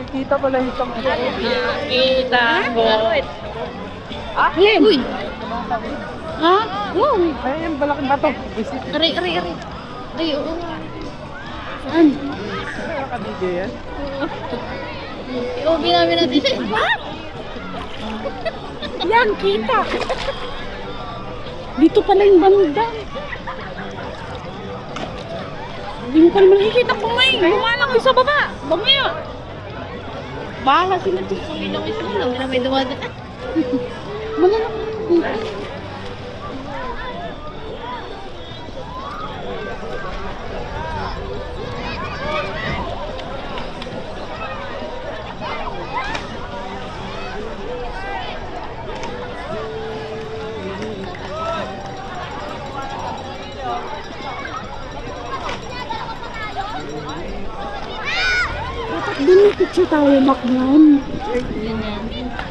Kita pala itong Kita ko. Ah, Uy. Ha? Wow. ay, yung malaking bato. Aray. Ay, oo. Saan? Kaya kabigay yan. Iubi namin natin. Yan, kita. Dito pala yung banda. Hindi mo pa naman nakikita kung may lumalang sa baba. Mamaya. Bahala sila dito. Hindi lang isa lang. Hindi na may dumadaan. Malalaki. Dapat din may picture tayo, Macman. Ganyan.